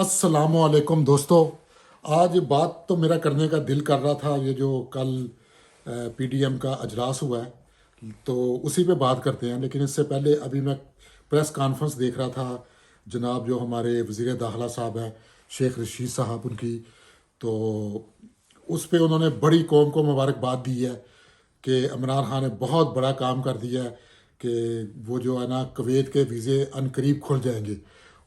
अस्सलाम वालेकुम दोस्तों। आज बात तो मेरा करने का दिल कर रहा था, ये जो कल पीडीएम का अजलास हुआ है तो उसी पे बात करते हैं। लेकिन इससे पहले अभी मैं प्रेस कॉन्फ्रेंस देख रहा था, जनाब जो हमारे वज़ीर दाखिला साहब हैं शेख रशीद साहब, उनकी तो उस पे उन्होंने बड़ी कौम को मुबारकबाद दी है कि इमरान खान ने बहुत बड़ा काम कर दिया है कि वो जो है ना कुवैत के वीज़े अनकरीब खुल जाएंगे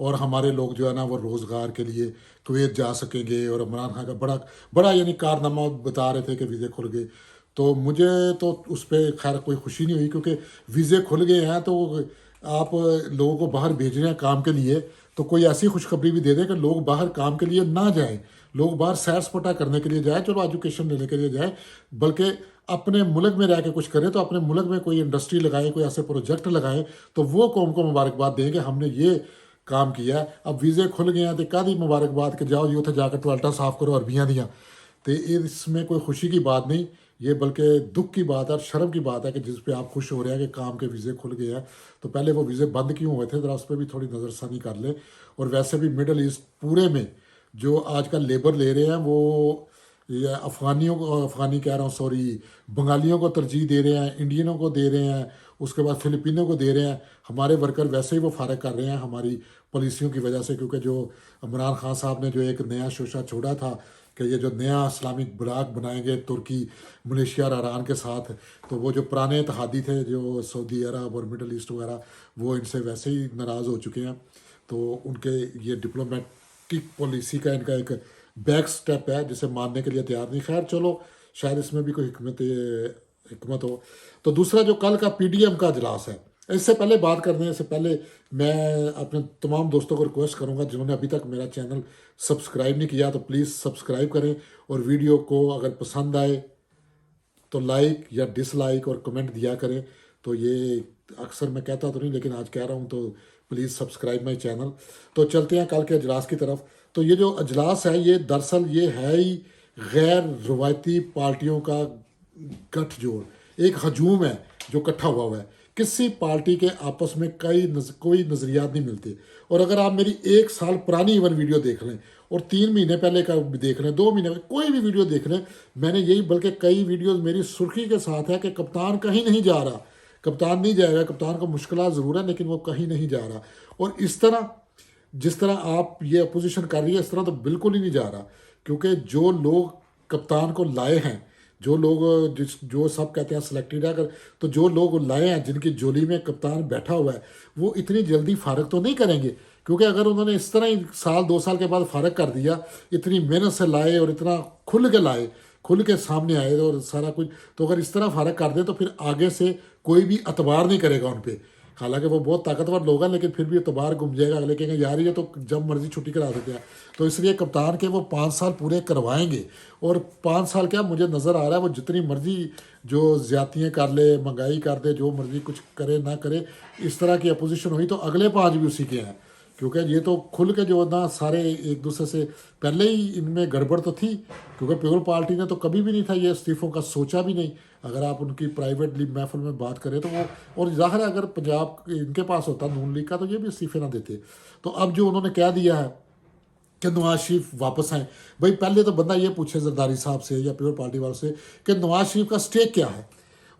और हमारे लोग जो है ना वो रोज़गार के लिए कुवैत जा सकेंगे। और इमरान खान का बड़ा बड़ा यानी कारनामा बता रहे थे कि वीज़े खुल गए। तो मुझे तो उस पर खैर कोई खुशी नहीं हुई, क्योंकि वीज़े खुल गए हैं तो आप लोगों को बाहर भेज रहे हैं काम के लिए, तो कोई ऐसी खुशखबरी भी दे दें कि लोग बाहर काम के लिए ना जाएं, लोग बाहर सैर सपाटा करने के लिए जाएं, चलो एजुकेशन लेने के लिए जाएं, बल्कि अपने मुल्क में रह के कुछ करें। तो अपने मुल्क में कोई इंडस्ट्री लगाएं, कोई ऐसे प्रोजेक्ट लगाएं, तो वो कौम को मुबारकबाद दें कि हमने ये काम किया है। अब वीज़े खुल गए हैं तो कादी मुबारकबाद के जाओ जी उत्थे जाकर टॉयलटा साफ करो अरबियां दियां, तो इसमें कोई खुशी की बात नहीं, ये बल्कि दुख की बात है और शर्म की बात है कि जिस पे आप खुश हो रहे हैं कि काम के वीज़े खुल गए हैं। तो पहले वो वीज़े बंद क्यों हुए थे, ज़रा उस पर भी थोड़ी नज़रसानी कर लें। और वैसे भी मिडल ईस्ट पूरे में जो आजकल लेबर ले रहे हैं वो ये अफ़गानियों को, अफ़गानी कह रहा हूँ सॉरी, बंगालियों को तरजीह दे रहे हैं, इंडियनों को दे रहे हैं, उसके बाद फिलिपिनों को दे रहे हैं। हमारे वर्कर वैसे ही वो फारग कर रहे हैं हमारी पॉलिसियों की वजह से, क्योंकि जो इमरान खान साहब ने जो एक नया शोशा छोड़ा था कि ये जो नया इस्लामिक ब्लॉक बनाएंगे तुर्की, मलेशिया और ईरान के साथ, तो वो जो पुराने इत्तेहादी थे जो सऊदी अरब और मिडल ईस्ट वगैरह, वो इनसे वैसे ही नाराज़ हो चुके हैं। तो उनके ये डिप्लोमेटिक पॉलिसी का इनका एक बैक स्टेप है जिसे मानने के लिए तैयार नहीं। खैर चलो, शायद इसमें भी कोई हिकमत हो। तो दूसरा जो कल का पीडीएम का अजलास है, इससे पहले बात करने से पहले मैं अपने तमाम दोस्तों को रिक्वेस्ट करूंगा जिन्होंने अभी तक मेरा चैनल सब्सक्राइब नहीं किया तो प्लीज़ सब्सक्राइब करें, और वीडियो को अगर पसंद आए तो लाइक या डिसलाइक और कमेंट दिया करें। तो ये अक्सर मैं कहता तो नहीं, लेकिन आज कह रहा हूँ, तो प्लीज़ सब्सक्राइब माई चैनल। तो चलते हैं कल के अजलास की तरफ। तो ये जो अजलास है ये दरअसल ये है ही गैर रवायती पार्टियों का गठजोड़, एक हजूम है जो इकट्ठा हुआ है। किसी पार्टी के आपस में कोई नज़रियात नहीं मिलते। और अगर आप मेरी 1 साल पुरानी इवन वीडियो देख लें और 3 महीने पहले का देख लें, 2 महीने कोई भी वीडियो देख लें, मैंने यही बल्कि कई वीडियोस मेरी सुर्खी के साथ है कि कप्तान कहीं नहीं जा रहा, कप्तान नहीं जाएगा, कप्तान को मुश्किल ज़रूर है लेकिन वो कहीं नहीं जा रहा। और इस तरह जिस तरह आप ये अपोजिशन कर रही है, इस तरह तो बिल्कुल ही नहीं जा रहा, क्योंकि जो लोग कप्तान को लाए हैं, जो लोग जो सब कहते हैं सिलेक्टेड है, अगर तो जो लोग लाए हैं जिनकी जोली में कप्तान बैठा हुआ है, वो इतनी जल्दी फारग तो नहीं करेंगे। क्योंकि अगर उन्होंने इस तरह ही साल 2 साल के बाद फारग कर दिया, इतनी मेहनत से लाए और इतना खुल के लाए, खुल के सामने आए और सारा कुछ, तो अगर इस तरह फारग कर दे तो फिर आगे से कोई भी एतबार नहीं करेगा उन पर। हालांकि वो बहुत ताकतवर लोग हैं लेकिन फिर भी एतबार घूम जाएगा, अगले कहेंगे यार ये तो जब मर्जी छुट्टी करा देते हैं। तो इसलिए कप्तान के वो 5 साल पूरे करवाएंगे। और 5 साल क्या, मुझे नज़र आ रहा है वो जितनी मर्जी जो ज़्यादतियाँ कर ले, महंगाई कर दे, जो मर्जी कुछ करे ना करे, इस तरह की अपोजिशन हुई तो अगले 5 भी उसी के हैं। क्योंकि ये तो खुल के जो ना सारे एक दूसरे से पहले ही इनमें गड़बड़ तो थी, क्योंकि पीपल पार्टी ने तो कभी भी नहीं था ये इस्तीफ़ों का सोचा भी नहीं। अगर आप उनकी प्राइवेटली महफिल में बात करें तो वो, और ज़ाहिर है अगर पंजाब इनके पास होता नून लीग का तो ये भी इस्तीफ़े ना देते। तो अब जो उन्होंने कह दिया है कि नवाज शरीफ वापस आए, भाई पहले तो बंदा ये पूछे जरदारी साहब से या पीपल पार्टी वालों से कि नवाज शरीफ का स्टेक क्या है।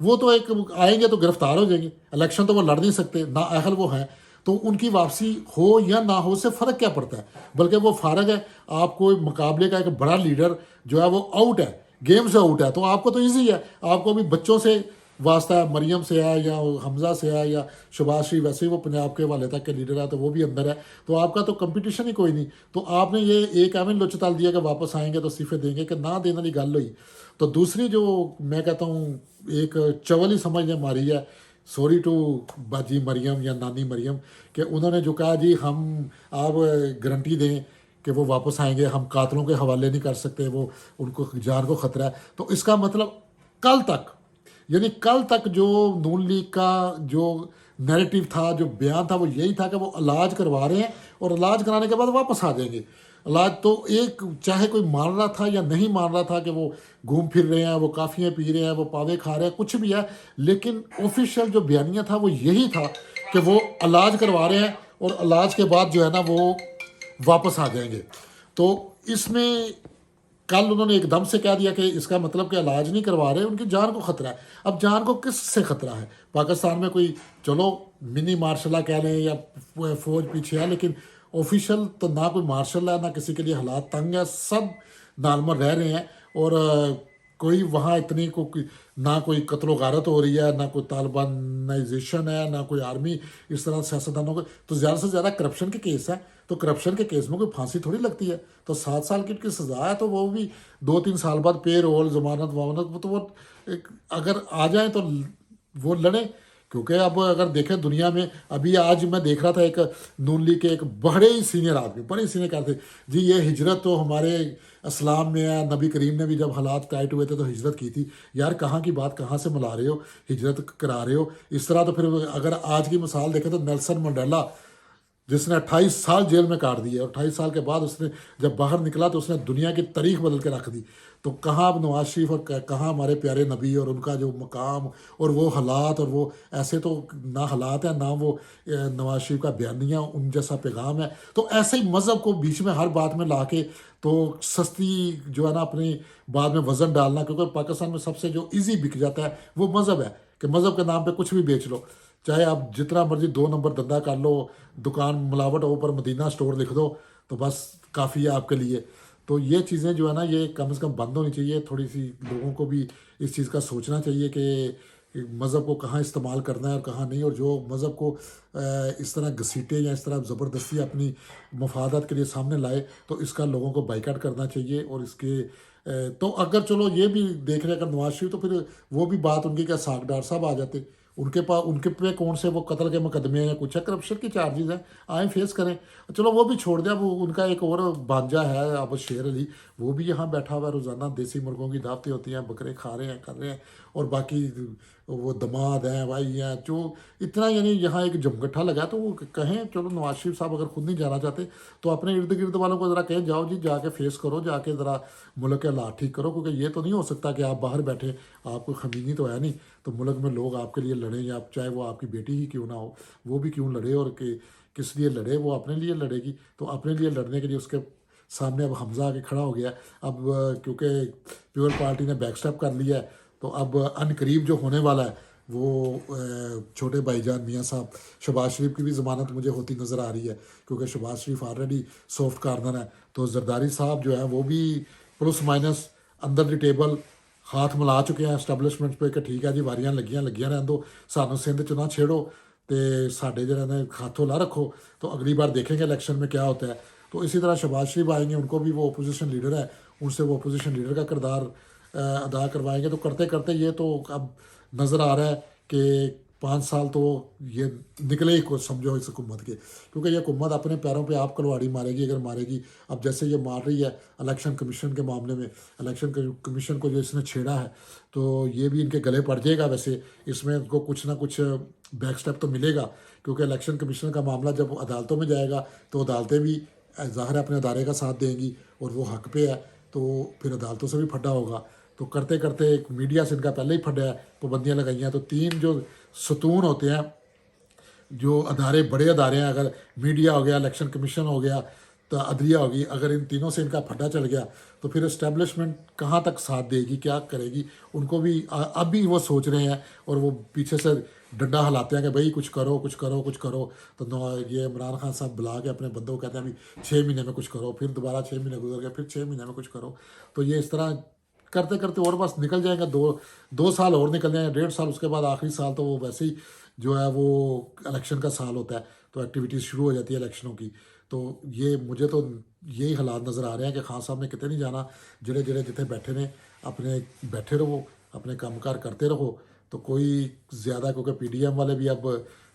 वो तो एक आएंगे तो गिरफ्तार हो जाएंगे, इलेक्शन तो वो लड़ नहीं सकते, ना अहल वो हैं, तो उनकी वापसी हो या ना हो से फ़र्क क्या पड़ता है। बल्कि वो फारग है, आपको मुकाबले का एक बड़ा लीडर जो है वो आउट है, गेम से आउट है, तो आपको तो ईजी है, आपको भी बच्चों से वास्ता है, मरियम से है या हमजा से है या शहबाज शरीफ, वैसे ही वो पंजाब के हवाले तक के लीडर है तो वो भी अंदर है, तो आपका तो कंपटीशन ही कोई नहीं। तो आपने ये एक एवं लुचताल दिया कि वापस आएंगे तो इस्तीफे देंगे, कि ना देने वाली गल हुई। तो दूसरी जो मैं कहता हूँ एक चवल ही समझ ने मारी है, सॉरी टू बाजी मरियम या नानी मरियम, कि उन्होंने जो कहा जी हम आप गारंटी दें कि वो वापस आएंगे, हम कातलों के हवाले नहीं कर सकते, वो उनको जान को ख़तरा है। तो इसका मतलब कल तक, यानी कल तक जो नून लीग का जो नैरेटिव था, जो बयान था, वो यही था कि वो इलाज करवा रहे हैं और इलाज कराने के बाद वापस आ जाएंगे। इलाज तो एक, चाहे कोई मान रहा था या नहीं मान रहा था कि वो घूम फिर रहे हैं, वो काफ़ियाँ पी रहे हैं, वो पावे खा रहे हैं, कुछ भी है, लेकिन ऑफिशियल जो बयानिया था वो यही था कि वो इलाज करवा रहे हैं और इलाज के बाद जो है ना वो واپس آ جائیں گے. تو اس میں کل انہوں نے ایک دم سے کہہ دیا کہ اس کا مطلب کہ علاج نہیں کروا رہے, ان کی جان کو خطرہ ہے. اب جان کو کس سے خطرہ ہے؟ پاکستان میں کوئی چلو منی مارشل لا کہہ لیں یا فوج پیچھے ہے, لیکن آفیشیل تو نہ کوئی مارشل ہے, نہ کسی کے لیے حالات تنگ ہے, سب نارمل رہ رہے ہیں. اور کوئی وہاں اتنی نہ کوئی قتل و غارت ہو رہی ہے, نہ کوئی طالبانائزیشن ہے, نہ کوئی آرمی اس طرح سیاستدانوں کو. تو زیادہ سے زیادہ کرپشن کے کیس ہے, تو کرپشن کے کیس میں کوئی پھانسی تھوڑی لگتی ہے. تو 7 سال کی ان کی سزا ہے, تو وہ بھی 2-3 سال بعد پے رول ضمانت ومانت, تو وہ اگر آ جائیں تو وہ لڑیں. کیونکہ اب اگر دیکھیں دنیا میں, ابھی آج میں دیکھ رہا تھا ایک نون لیگ کے ایک بڑے ہی سینئر آدمی, بڑے سینئر کہتے جی یہ ہجرت تو ہمارے اسلام میں ہے, نبی کریم نے بھی جب حالات ٹائٹ ہوئے تھے تو ہجرت کی تھی. یار کہاں کی بات کہاں سے ملا رہے ہو, ہجرت کرا رہے ہو اس طرح. تو پھر اگر آج کی مثال دیکھیں تو نیلسن منڈیلا, جس نے 28 سال جیل میں کاٹ دی ہے, اور 28 سال کے بعد اس نے جب باہر نکلا تو اس نے دنیا کی تاریخ بدل کے رکھ دی. تو کہاں اب نواز شریف اور کہاں ہمارے پیارے نبی اور ان کا جو مقام اور وہ حالات, اور وہ ایسے تو نہ حالات ہیں نہ وہ نواز شریف کا بیانیہ ان جیسا پیغام ہے. تو ایسے ہی مذہب کو بیچ میں ہر بات میں لا کے تو سستی جو ہے نا اپنی بات میں وزن ڈالنا, کیونکہ پاکستان میں سب سے جو ایزی بک جاتا ہے وہ مذہب ہے, کہ مذہب کے نام پہ کچھ بھی بیچ لو, چاہے آپ جتنا مرضی 2 نمبر دھندا کر لو, دکان ملاوٹ اوپر مدینہ سٹور لکھ دو تو بس کافی ہے آپ کے لیے. تو یہ چیزیں جو ہے نا یہ کم از کم بند ہونی چاہیے. تھوڑی سی لوگوں کو بھی اس چیز کا سوچنا چاہیے کہ مذہب کو کہاں استعمال کرنا ہے اور کہاں نہیں, اور جو مذہب کو اس طرح گھسیٹے یا اس طرح زبردستی اپنی مفادات کے لیے سامنے لائے, تو اس کا لوگوں کو بائیکاٹ کرنا چاہیے. اور اس کے تو اگر چلو یہ بھی دیکھ رہے اگر نواز شریف, تو پھر وہ بھی بات ان کی کیا ساکھ ڈار صاحب آ جاتے, ان کے پاس ان کے پہ کون سے وہ قتل کے مقدمے ہیں یا کچھ ہے, کرپشن کی چارجز ہیں, آئیں فیس کریں. چلو وہ بھی چھوڑ دیا, وہ ان کا ایک اور بانجا ہے اب شیر علی, وہ بھی یہاں بیٹھا ہوا ہے, روزانہ دیسی مرغوں کی دعوتیں ہوتی ہیں, بکرے کھا رہے ہیں کر رہے ہیں. اور باقی وہ دماد ہیں بھائی ہیں جو اتنا, یعنی یہاں ایک جمگٹھا لگا, تو وہ کہیں چلو نواز شریف صاحب اگر خود نہیں جانا چاہتے تو اپنے ارد گرد والوں کو ذرا کہیں جاؤ جی, جا کے فیس کرو, جا کے ذرا ملک کے حالات ٹھیک کرو. کیونکہ یہ تو نہیں ہو سکتا کہ آپ باہر بیٹھے, آپ کوئی خمینی تو ہے نہیں, تو ملک میں لوگ آپ کے لیے لڑیں, یا چاہے وہ آپ کی بیٹی ہی کیوں نہ ہو وہ بھی کیوں لڑے, اور کہ کس لیے لڑے, وہ اپنے لیے لڑے گی. تو اپنے لیے لڑنے کے لیے اس کے سامنے اب حمزہ آ کے کھڑا ہو گیا. اب کیونکہ پیپل پارٹی نے بیک سٹیپ کر لیا ہے, تو اب ان قریب جو ہونے والا ہے وہ چھوٹے بھائی جان میاں صاحب, شہباز شریف کی بھی ضمانت مجھے ہوتی نظر آ رہی ہے, کیونکہ شہباز شریف آلریڈی سافٹ کارنر ہے. تو زرداری صاحب جو ہیں وہ بھی plus minus another the table ہاتھ ملا چکے ہیں اسٹیبلشمنٹ پہ, کہ ٹھیک ہے جی واریاں لگیاں رہن دو, سانوں سندھ چ نہ چھیڑو, تے ساڈے جڑے نے ہاتھوں نہ رکھو. تو اگلی بار دیکھیں گے الیکشن میں کیا ہوتا ہے. تو اسی طرح شہباز شریف آئیں گے, ان کو بھی وہ اپوزیشن لیڈر ہے, ان سے وہ اپوزیشن لیڈر کا کردار ادا کروائیں گے. تو کرتے کرتے یہ تو اب نظر آ رہا ہے کہ 5 سال تو یہ نکلے ہی کو سمجھو اس حکومت کے, کیونکہ یہ حکومت اپنے پیروں پہ آپ کلواڑی مارے گی اگر مارے گی. اب جیسے یہ مار رہی ہے الیکشن کمیشن کے معاملے میں, الیکشن کمیشن کو جو اس نے چھیڑا ہے تو یہ بھی ان کے گلے پڑ جائے گا. ویسے اس میں ان کو کچھ نہ کچھ بیک سٹیپ تو ملے گا, کیونکہ الیکشن کمیشن کا معاملہ جب عدالتوں میں جائے گا تو عدالتیں بھی ظاہر ہے اپنے ادارے کا ساتھ دیں گی, اور وہ حق پہ ہے تو پھر عدالتوں سے بھی پھڈا ہوگا. تو کرتے کرتے ایک میڈیا سے ان کا پہلے ہی پھڈا ہے, پابندیاں لگائی ہیں. تو 3 جو ستون ہوتے ہیں, جو ادارے بڑے ادارے ہیں, اگر میڈیا ہو گیا, الیکشن کمیشن ہو گیا, تو عدلیہ ہوگی, اگر ان تینوں سے ان کا پھڈا چل گیا تو پھر اسٹیبلشمنٹ کہاں تک ساتھ دے گی, کیا کرے گی. ان کو بھی اب بھی وہ سوچ رہے ہیں, اور وہ پیچھے سے ڈنڈا ہلاتے ہیں کہ بھائی کچھ کرو کچھ کرو کچھ کرو. تو یہ عمران خان صاحب بلا کے اپنے بندوں کو کہتے ہیں ابھی 6 مہینے میں کچھ کرو, پھر دوبارہ 6 مہینے گزر گئے, پھر 6 مہینے میں کچھ کرو. تو یہ اس طرح کرتے کرتے اور بس نکل جائیں گا, 2 سال اور نکل جائیں گے, 1.5 سال, اس کے بعد آخری سال تو وہ ویسے ہی جو ہے وہ الیکشن کا سال ہوتا ہے, تو ایکٹیویٹیز شروع ہو جاتی ہے الیکشنوں کی. تو یہ مجھے تو یہی حالات نظر آ رہے ہیں کہ خان صاحب نے کتنے نہیں جانا, جڑے جتنے بیٹھے نے اپنے بیٹھے رہو, اپنے کام کار کرتے رہو. تو کوئی زیادہ, کیونکہ پی ڈی ایم والے بھی اب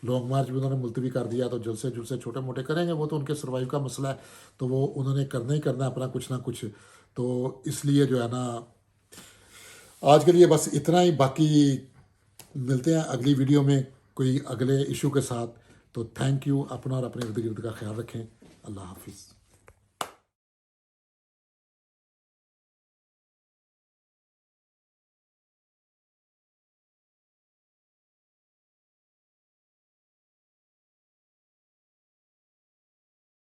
لانگ مارچ بھی انہوں نے ملتوی کر دیا, تو جلسے چھوٹے موٹے کریں گے, وہ تو ان کے سروائیو کا مسئلہ ہے, تو وہ انہوں نے کرنا ہی کرنا ہے اپنا کچھ نہ کچھ. تو اس لیے جو ہے نا آج کے لیے بس اتنا ہی. باقی ملتے ہیں اگلی ویڈیو میں کوئی اگلے ایشو کے ساتھ. تو تھینک یو, اپنا اور اپنے ارد گرد کا خیال رکھیں. اللہ حافظ.